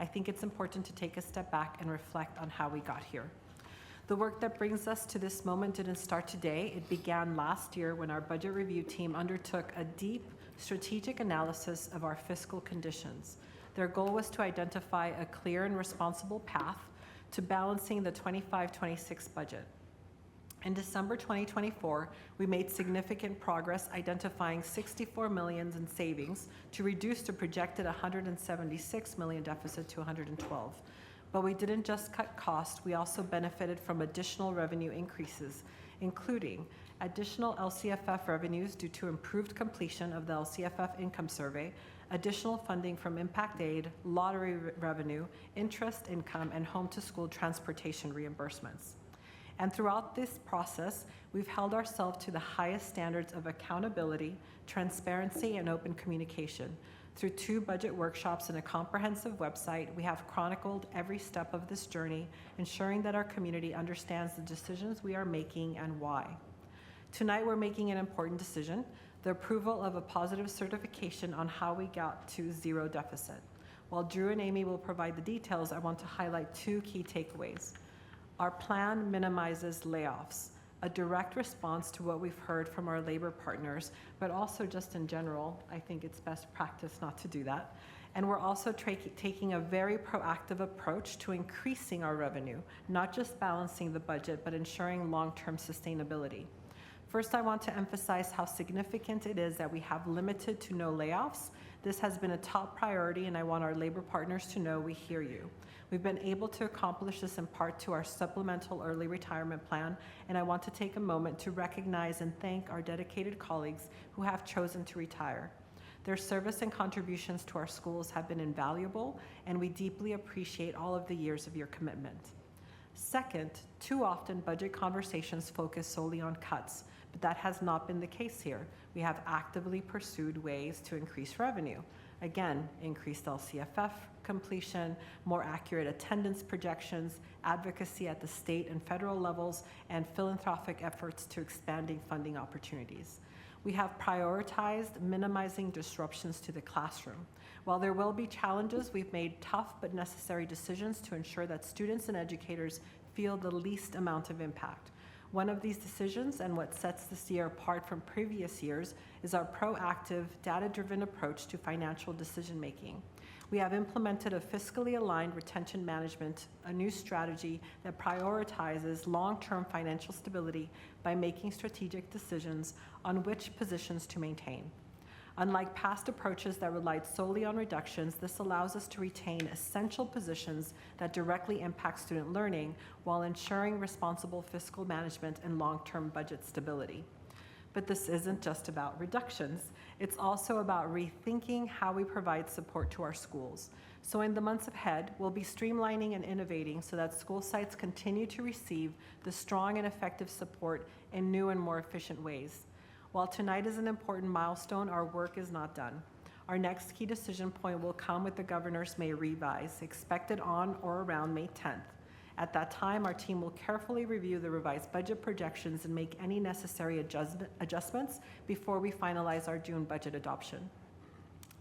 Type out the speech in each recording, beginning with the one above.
think it's important to take a step back and reflect on how we got here. The work that brings us to this moment didn't start today. It began last year when our budget review team undertook a deep strategic analysis of our fiscal conditions. Their goal was to identify a clear and responsible path to balancing the 25-26 budget. In December 2024, we made significant progress identifying $64 million in savings to reduce the projected $176 million deficit to $112. But we didn't just cut costs, we also benefited from additional revenue increases, including additional LCFF revenues due to improved completion of the LCFF income survey, additional funding from impact aid, lottery revenue, interest income, and home-to-school transportation reimbursements. And throughout this process, we've held ourselves to the highest standards of accountability, transparency, and open communication. Through 2 budget workshops and a comprehensive website, we have chronicled every step of this journey, ensuring that our community understands the decisions we are making and why. Tonight, we're making an important decision, the approval of a positive certification on how we got to zero deficit. While Drew and Amy will provide the details, I want to highlight 2 key takeaways. Our plan minimizes layoffs, a direct response to what we've heard from our labor partners, but also just in general, I think it's best practice not to do that. And we're also taking a very proactive approach to increasing our revenue, not just balancing the budget, but ensuring long-term sustainability. First, I want to emphasize how significant it is that we have limited to no layoffs. This has been a top priority, and I want our labor partners to know we hear you. We've been able to accomplish this in part to our supplemental early retirement plan, and I want to take a moment to recognize and thank our dedicated colleagues who have chosen to retire. Their service and contributions to our schools have been invaluable, and we deeply appreciate all of the years of your commitment. Second, too often budget conversations focus solely on cuts, but that has not been the case here. We have actively pursued ways to increase revenue. Again, increased LCFF completion, more accurate attendance projections, advocacy at the state and federal levels, and philanthropic efforts to expanding funding opportunities. We have prioritized minimizing disruptions to the classroom. While there will be challenges, we've made tough but necessary decisions to ensure that students and educators feel the least amount of impact. One of these decisions, and what sets this year apart from previous years, is our proactive, data-driven approach to financial decision-making. We have implemented a Fiscally Aligned Retention Management, a new strategy that prioritizes long-term financial stability by making strategic decisions on which positions to maintain. Unlike past approaches that relied solely on reductions, this allows us to retain essential positions that directly impact student learning while ensuring responsible fiscal management and long-term budget stability. But this isn't just about reductions. It's also about rethinking how we provide support to our schools. So in the months ahead, we'll be streamlining and innovating so that school sites continue to receive the strong and effective support in new and more efficient ways. While tonight is an important milestone, our work is not done. Our next key decision point will come with the Governor's May revise, expected on or around May 10th. At that time, our team will carefully review the revised budget projections and make any necessary adjustments before we finalize our June budget adoption.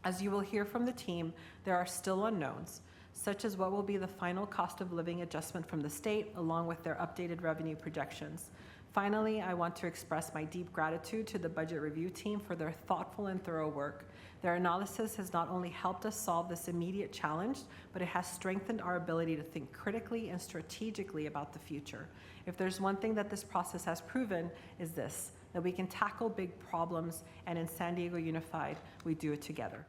As you will hear from the team, there are still unknowns, such as what will be the final cost of living adjustment from the state, along with their updated revenue projections. Finally, I want to express my deep gratitude to the budget review team for their thoughtful and thorough work. Their analysis has not only helped us solve this immediate challenge, but it has strengthened our ability to think critically and strategically about the future. If there's one thing that this process has proven, is this, that we can tackle big problems, and in San Diego Unified, we do it together.